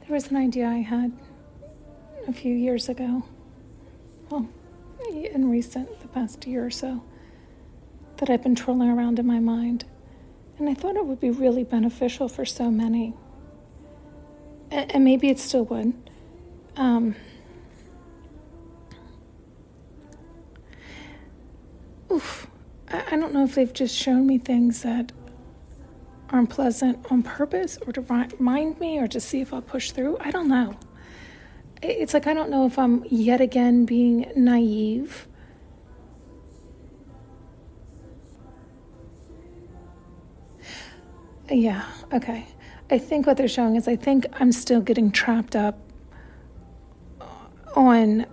There was an idea I had a few years ago, well, in the past year or so, that I've been twirling around in my mind. And I thought it would be really beneficial for so many. And maybe it still would. I don't know if they've just shown me things that aren't pleasant on purpose, or to remind me, or to see if I'll push through. I don't know. It's like, I don't know if I'm yet again being naive. Yeah, okay. I think what they're showing is, I think I'm still getting trapped up on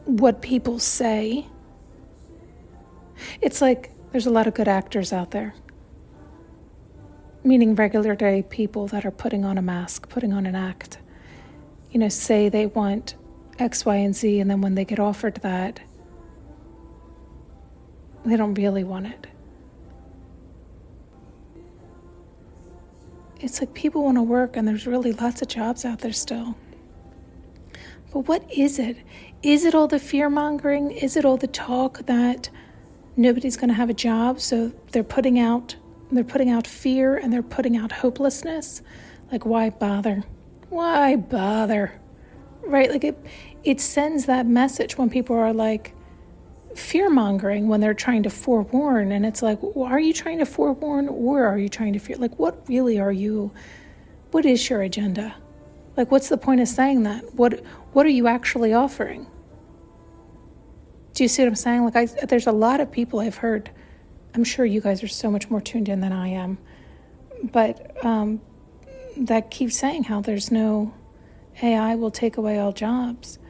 what people say. It's like there's a lot of good actors out there, meaning regular day people that are putting on a mask, putting on an act. Say they want X, Y, and Z, and then when they get offered that, they don't really want it. It's like people want to work, and there's really lots of jobs out there still. But what is it? Is it all the fear-mongering? Is it all the talk that nobody's going to have a job, so they're putting out fear, and they're putting out hopelessness? Like, why bother? Why bother? Right? Like, it sends that message when people are like fear-mongering, when they're trying to forewarn. And it's like, well, are you trying to forewarn, or are you trying to fear? Like, what really are you? What is your agenda? Like, what's the point of saying that? What are you actually offering? Do you see what I'm saying? Like, there's a lot of people I've heard. I'm sure you guys are so much more tuned in than I am. But that keeps saying how there's no AI will take away all jobs,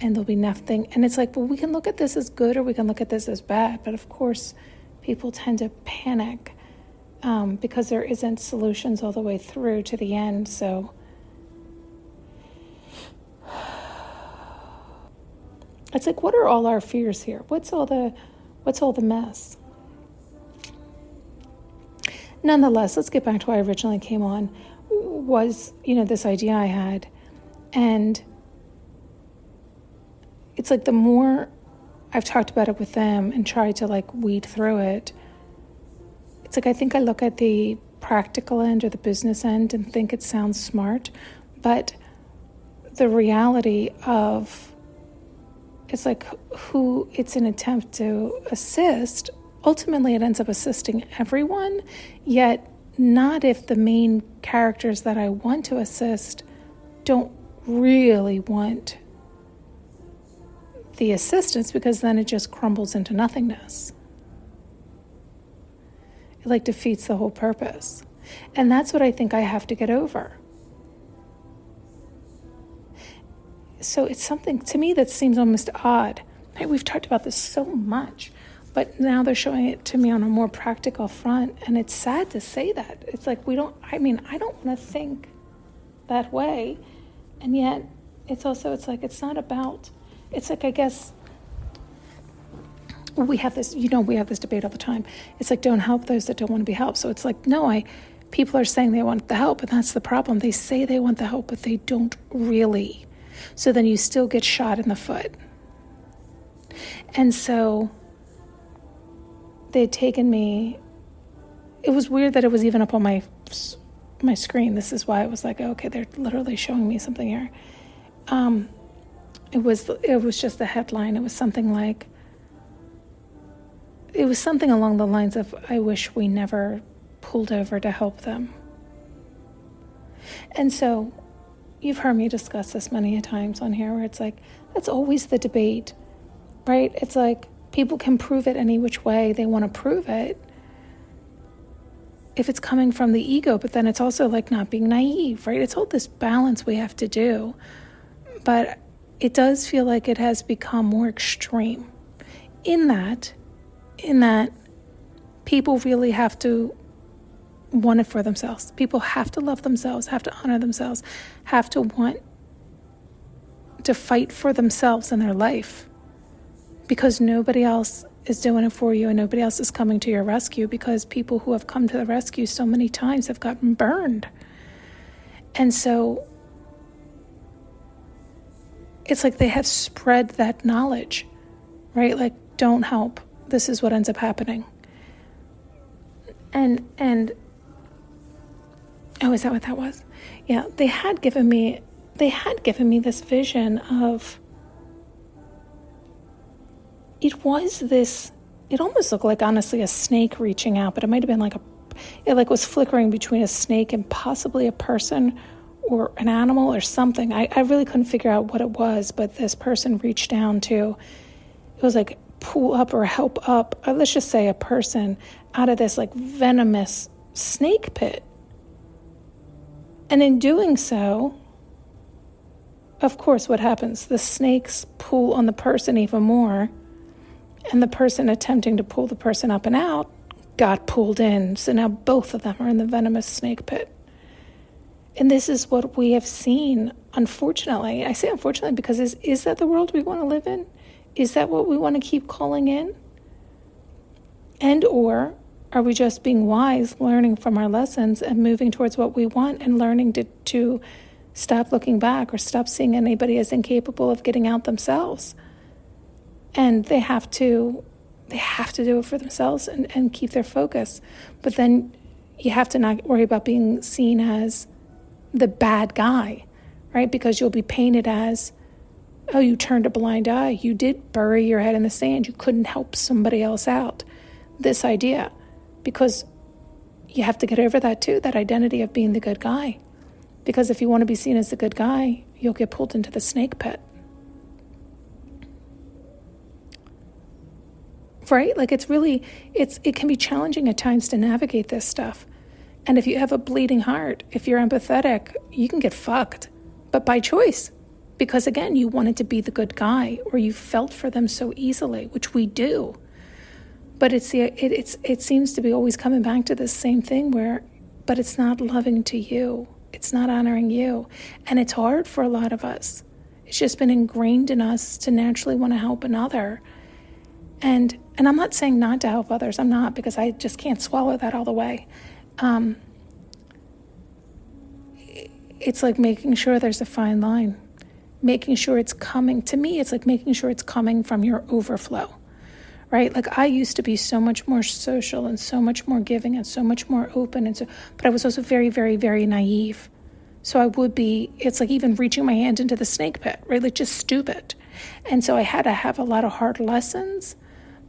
and there'll be nothing. And it's like, well, we can look at this as good, or we can look at this as bad. But of course, people tend to panic because there isn't solutions all the way through to the end. So it's like, what are all our fears here? What's all the mess? Nonetheless, let's get back to why I originally came on. Was, this idea I had. And it's like, the more I've talked about it with them and tried to weed through it, it's like, I think I look at the practical end or the business end and think it sounds smart, but the reality of, it's like, who it's an attempt to assist, ultimately it ends up assisting everyone, yet not if the main characters that I want to assist don't really want the assistance, because then it just crumbles into nothingness. It defeats the whole purpose. And that's what I think I have to get over. So it's something to me that seems almost odd. Right? We've talked about this so much, but now they're showing it to me on a more practical front, and it's sad to say that. It's like, I don't want to think that way, and yet it's like, I guess we have this debate all the time. It's like, don't help those that don't want to be helped. So it's like, no, people are saying they want the help, and that's the problem. They say they want the help, but they don't really. So then you still get shot in the foot. And so they had taken me. It was weird that it was even up on my screen. This is why it was like, okay, they're literally showing me something here. It was just the headline. It was something along the lines of, I wish we never pulled over to help them. And so you've heard me discuss this many times on here, where it's like, that's always the debate, right? It's like, people can prove it any which way they want to prove it, if it's coming from the ego, but then it's also not being naive, right? It's all this balance we have to do. But it does feel like it has become more extreme in that people really have to want it for themselves. People have to love themselves, have to honor themselves, have to want to fight for themselves in their life, because nobody else is doing it for you, and nobody else is coming to your rescue, because people who have come to the rescue so many times have gotten burned. And so it's like they have spread that knowledge, right? Like, don't help. This is what ends up happening. And oh, is that what that was? Yeah, they had given me this vision of, it almost looked like, honestly, a snake reaching out, but it might have been it was flickering between a snake and possibly a person or an animal or something. I really couldn't figure out what it was, but this person reached down to, it was like pull up or help up, or let's just say a person, out of this like venomous snake pit. And in doing so, of course, what happens? The snakes pull on the person even more, and the person attempting to pull the person up and out got pulled in. So now both of them are in the venomous snake pit. And this is what we have seen, unfortunately. I say unfortunately because is that the world we want to live in? Is that what we want to keep calling in? And or are we just being wise, learning from our lessons and moving towards what we want and learning to stop looking back or stop seeing anybody as incapable of getting out themselves? And they have to do it for themselves and keep their focus. But then you have to not worry about being seen as the bad guy, right? Because you'll be painted as, oh, you turned a blind eye. You did bury your head in the sand. You couldn't help somebody else out. This idea, because you have to get over that too, that identity of being the good guy. Because if you want to be seen as the good guy, you'll get pulled into the snake pit. Right? Like it can be challenging at times to navigate this stuff. And if you have a bleeding heart, if you're empathetic, you can get fucked, but by choice. Because again, you wanted to be the good guy, or you felt for them so easily, which we do. But it seems to be always coming back to this same thing but it's not loving to you. It's not honoring you. And it's hard for a lot of us. It's just been ingrained in us to naturally want to help another. And I'm not saying not to help others. I'm not, because I just can't swallow that all the way. It's like making sure there's a fine line. Making sure it's coming. To me, it's like making sure it's coming from your overflow. Right? Like I used to be so much more social and so much more giving and so much more open. But I was also very, very, very naive. So it's like even reaching my hand into the snake pit, right? Like just stupid. And so I had to have a lot of hard lessons,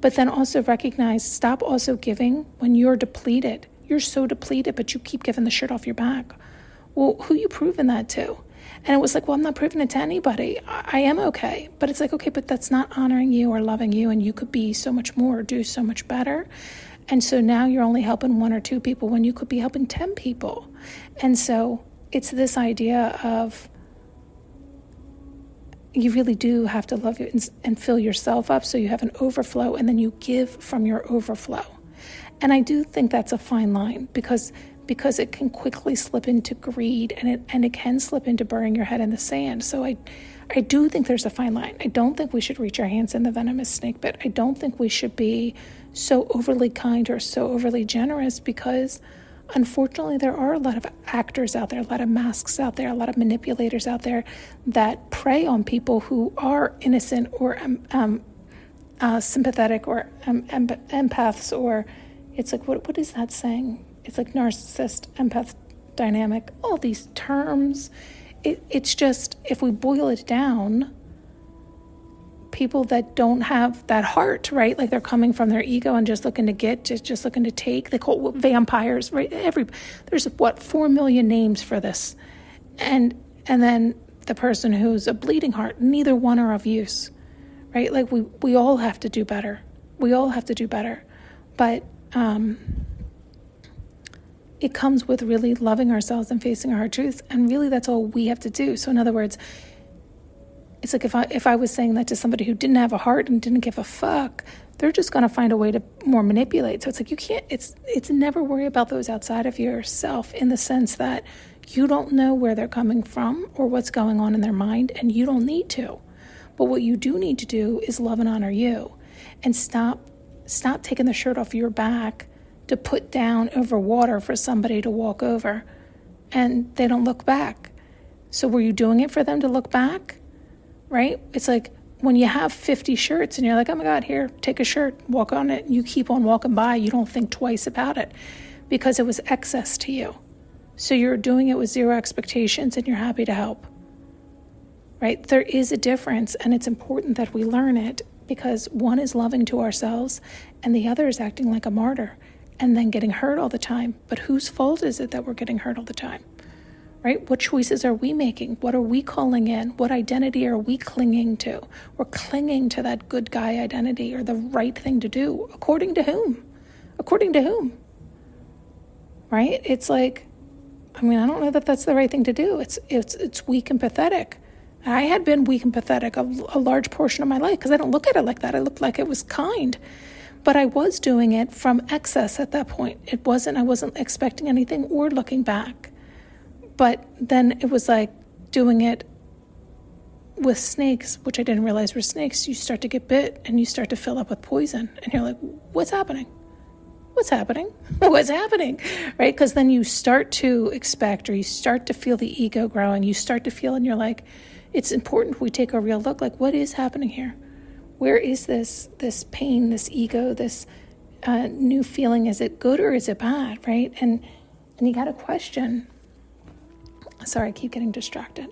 but then also recognize, stop also giving when you're depleted. You're so depleted, but you keep giving the shirt off your back. Well, who you proving that to? And it was like, well, I'm not proving it to anybody. I am okay. But it's like, okay, but that's not honoring you or loving you, and you could be so much more or do so much better. And so now you're only helping 1 or 2 people when you could be helping 10 people. And so it's this idea of you really do have to love you and fill yourself up so you have an overflow, and then you give from your overflow. And I do think that's a fine line because it can quickly slip into greed, and it can slip into burying your head in the sand. So I do think there's a fine line. I don't think we should reach our hands in the venomous snake pit. I don't think we should be so overly kind or so overly generous, because unfortunately there are a lot of actors out there, a lot of masks out there, a lot of manipulators out there that prey on people who are innocent or sympathetic or empaths, or it's like, what is that saying? It's like narcissist, empath, dynamic, all these terms. It's just, if we boil it down, people that don't have that heart, right? Like they're coming from their ego and just looking to get, just looking to take. They call it vampires, right? There's 4 million names for this. And then the person who's a bleeding heart, neither one are of use, right? Like we all have to do better. We all have to do better. But it comes with really loving ourselves and facing our truths. And really that's all we have to do. So in other words, it's like if I was saying that to somebody who didn't have a heart and didn't give a fuck, they're just going to find a way to more manipulate. So it's like you can't, it's never worry about those outside of yourself, in the sense that you don't know where they're coming from or what's going on in their mind, and you don't need to. But what you do need to do is love and honor you, and stop taking the shirt off your back to put down over water for somebody to walk over, and they don't look back. So were you doing it for them to look back? right? It's like when you have 50 shirts and you're like, oh my God, here, take a shirt, walk on it, and you keep on walking by, you don't think twice about it because it was excess to you. So you're doing it with zero expectations and you're happy to help, right? There is a difference, and it's important that we learn it, because one is loving to ourselves and the other is acting like a martyr and then getting hurt all the time. But whose fault is it that we're getting hurt all the time, right? What choices are we making? What are we calling in? What identity are we clinging to? We're clinging to that good guy identity or the right thing to do. According to whom? According to whom? Right? It's like, I mean, I don't know that that's the right thing to do. It's weak and pathetic. I had been weak and pathetic a large portion of my life because I don't look at it like that. I looked like it was kind. But I was doing it from excess at that point. I wasn't expecting anything or looking back. But then it was like doing it with snakes, which I didn't realize were snakes. You start to get bit and you start to fill up with poison. And you're like, what's happening? What's happening? What's happening? Right? Because then you start to expect, or you start to feel the ego growing. You start to feel, and you're like, it's important we take a real look. Like, what is happening here? Where is this pain, this ego, this new feeling? Is it good or is it bad? Right? And you got to question. Sorry, I keep getting distracted.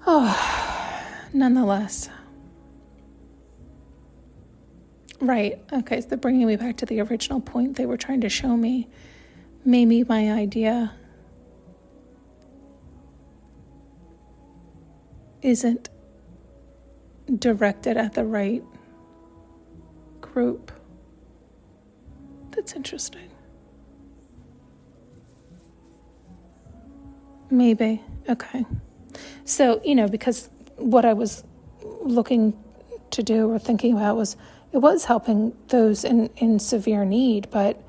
Oh, nonetheless. Right. Okay. So they're bringing me back to the original point they were trying to show me. Maybe my idea isn't directed at the right group. That's interesting. Maybe. Okay. So, because what I was looking to do or thinking about was, it was helping those in severe need, but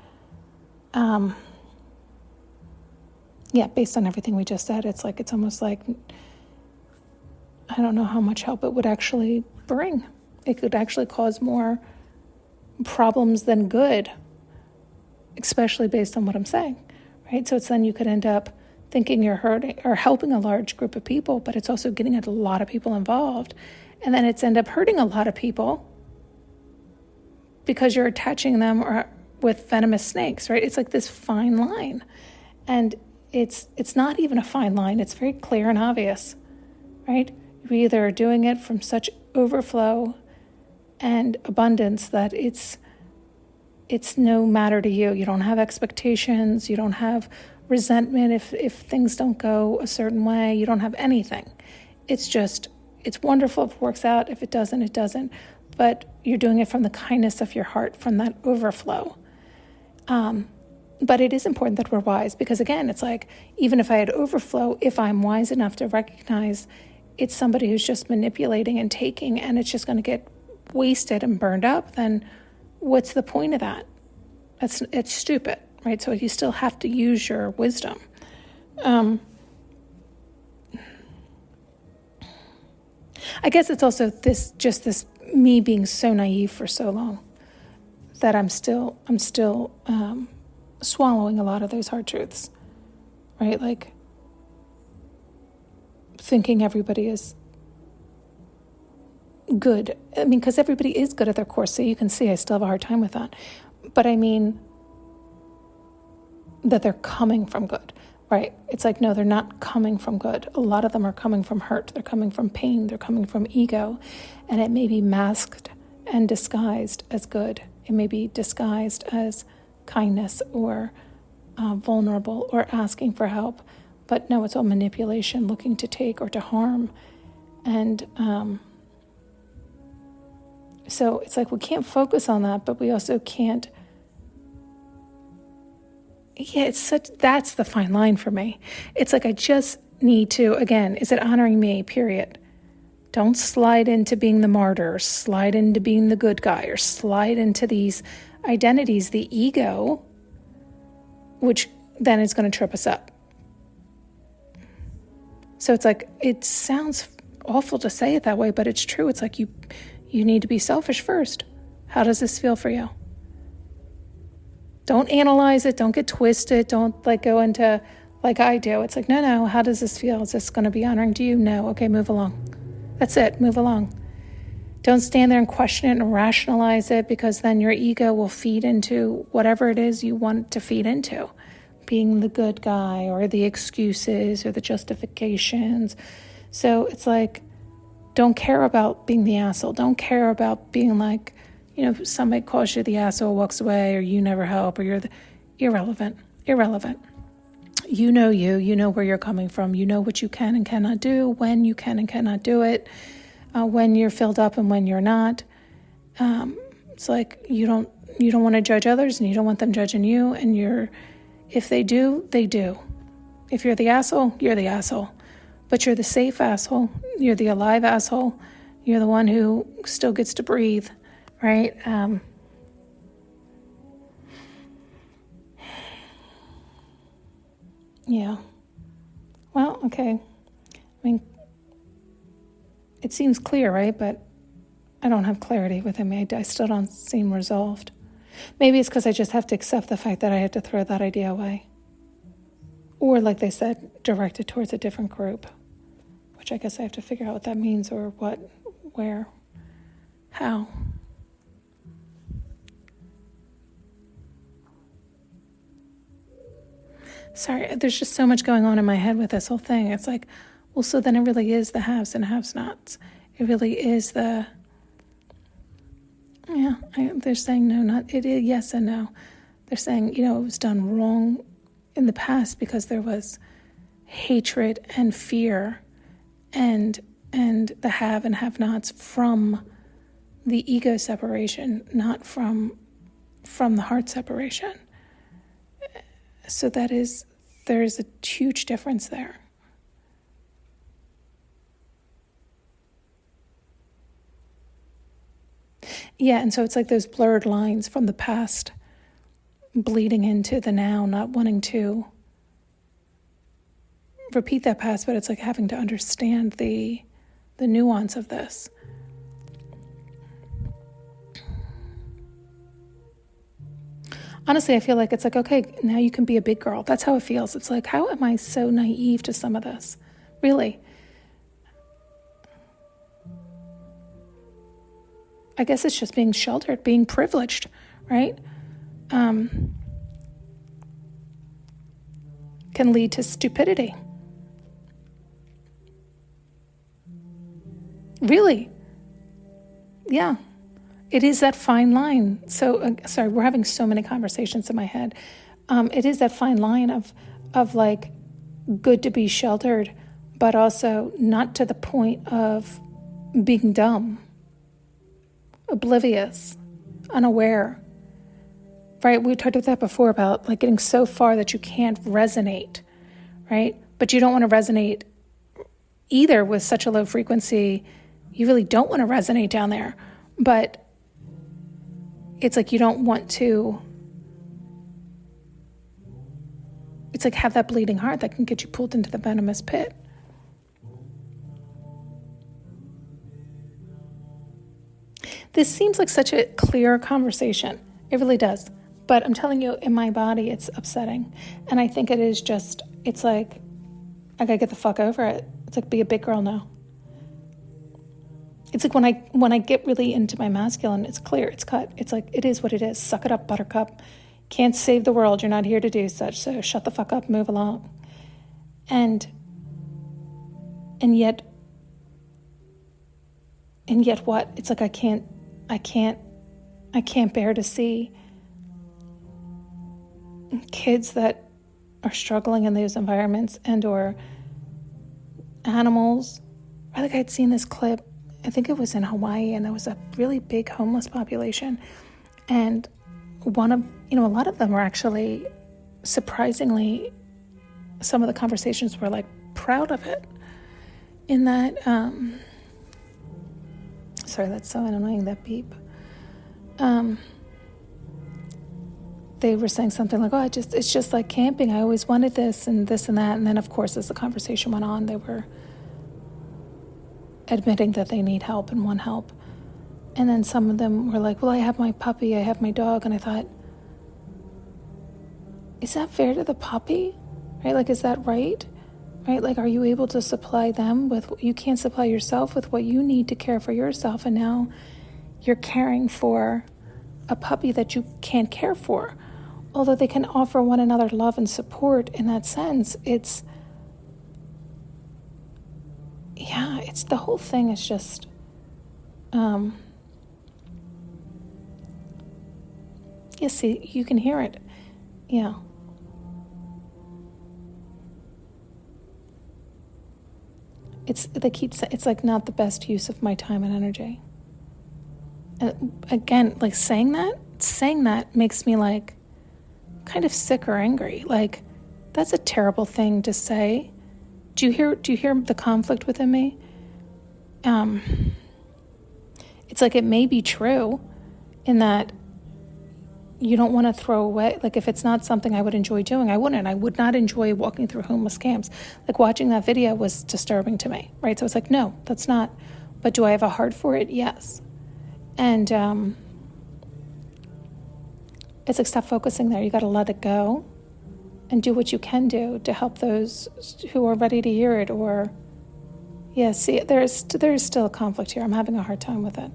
based on everything we just said, it's almost like I don't know how much help it would actually bring. It could actually cause more problems than good, especially based on what I'm saying, right? So it's then you could end up thinking you're hurting or helping a large group of people, but it's also getting a lot of people involved. And then it's end up hurting a lot of people because you're attaching them with venomous snakes, right? It's like this fine line. And it's not even a fine line. It's very clear and obvious, right? You're either doing it from such overflow and abundance that it's no matter to you. You don't have expectations. You don't have resentment if things don't go a certain way. You don't have anything. It's wonderful if it works out. If it doesn't, it doesn't. But you're doing it from the kindness of your heart, from that overflow. But it is important that we're wise, because again, it's like, even if I had overflow, if I'm wise enough to recognize it's somebody who's just manipulating and taking, and it's just going to get wasted and burned up, then what's the point of that? It's stupid, right? So you still have to use your wisdom. I guess it's also this me being so naive for so long that I'm still swallowing a lot of those hard truths, right? Like thinking everybody is good. I mean, because everybody is good at their core. So you can see I still have a hard time with that. But I mean that they're coming from good, right? It's like, no, they're not coming from good. A lot of them are coming from hurt. They're coming from pain. They're coming from ego. And it may be masked and disguised as good. It may be disguised as kindness or vulnerable or asking for help. But no, it's all manipulation, looking to take or to harm. And so it's like we can't focus on that, but we also can't. Yeah, that's the fine line for me. It's like I just need to, again, is it honoring me, period? Don't slide into being the martyr, or slide into being the good guy, or slide into these identities, the ego, which then is going to trip us up. So it's like, it sounds awful to say it that way, but it's true. It's like you need to be selfish first. How does this feel for you? Don't analyze it. Don't get twisted. Don't go into like I do. It's like, no, how does this feel? Is this going to be honoring to you? No. Okay, move along. That's it. Move along. Don't stand there and question it and rationalize it, because then your ego will feed into whatever it is you want to feed into. Being the good guy, or the excuses, or the justifications. So it's like, don't care about being the asshole. Don't care about being like, somebody calls you the asshole, walks away, or you never help, or you're irrelevant. You know where you're coming from. You know what you can and cannot do, when you can and cannot do it, when you're filled up and when you're not. It's like you don't want to judge others, and you don't want them judging you, and if they do, they do. If you're the asshole, you're the asshole. But you're the safe asshole. You're the alive asshole. You're the one who still gets to breathe, right? Yeah. Well, okay. I mean, it seems clear, right? But I don't have clarity within me. I still don't seem resolved. Maybe it's because I just have to accept the fact that I have to throw that idea away. Or, like they said, direct it towards a different group, which I guess I have to figure out what that means, or what, where, how. Sorry, there's just so much going on in my head with this whole thing. It's like, well, so then it really is the haves and have-nots. It really is the... Yeah, they're saying no, not it is yes and no. They're saying, it was done wrong in the past because there was hatred and fear and the have and have-nots from the ego separation, not from the heart separation. So there is a huge difference there. Yeah, and so it's like those blurred lines from the past bleeding into the now, not wanting to repeat that past, but it's like having to understand the nuance of this. Honestly, I feel like it's like, okay, now you can be a big girl. That's how it feels. It's like, how am I so naive to some of this? Really? I guess it's just being sheltered, being privileged, right? Can lead to stupidity. Really? Yeah. It is that fine line. So, sorry, we're having so many conversations in my head. It is that fine line of like good to be sheltered, but also not to the point of being dumb, oblivious, unaware. Right? We talked about that before, about like getting so far that you can't resonate, right? But you don't want to resonate either with such a low frequency. You really don't want to resonate down there. But it's like you don't want to, it's like have that bleeding heart that can get you pulled into the venomous pit. This seems like such a clear conversation. It really does. But I'm telling you, in my body, it's upsetting. And I think it is just, it's like, I gotta get the fuck over it. It's like, be a big girl now. It's like when I get really into my masculine, it's clear, it's cut. It's like, it is what it is. Suck it up, buttercup. Can't save the world. You're not here to do such. So shut the fuck up, move along. And yet what? It's like I can't bear to see kids that are struggling in those environments, and or animals. I think I'd seen this clip. I think it was in Hawaii, and there was a really big homeless population. And a lot of them were actually, surprisingly, some of the conversations were like proud of it. In that, sorry, that's so annoying, that beep. They were saying something like, it's just like camping. I always wanted this and that. And then, of course, as the conversation went on, they were admitting that they need help and want help. And then some of them were like, well, I have my puppy, I have my dog. And I thought, is that fair to the puppy? Right? Like, is that right? right? Like, are you able to supply them with, you can't supply yourself with what you need to care for yourself, and now you're caring for a puppy that you can't care for. Although they can offer one another love and support in that sense, it's the whole thing is just, see, you can hear it. Yeah. It's like not the best use of my time and energy. And again, like saying that makes me like kind of sick or angry. Like, that's a terrible thing to say. Do you hear the conflict within me? It's like, it may be true in that you don't want to throw away, like, if it's not something I would enjoy doing, I would not enjoy walking through homeless camps. Like, watching that video was disturbing to me, right? So it's like, no, that's not, but do I have a heart for it? Yes. And it's like, stop focusing there. You got to let it go and do what you can do to help those who are ready to hear it. Or, see, there's still a conflict here. I'm having a hard time with it.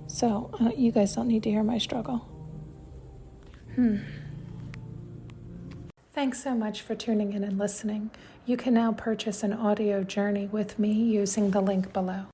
So you guys don't need to hear my struggle. Thanks so much for tuning in and listening. You can now purchase an audio journey with me using the link below.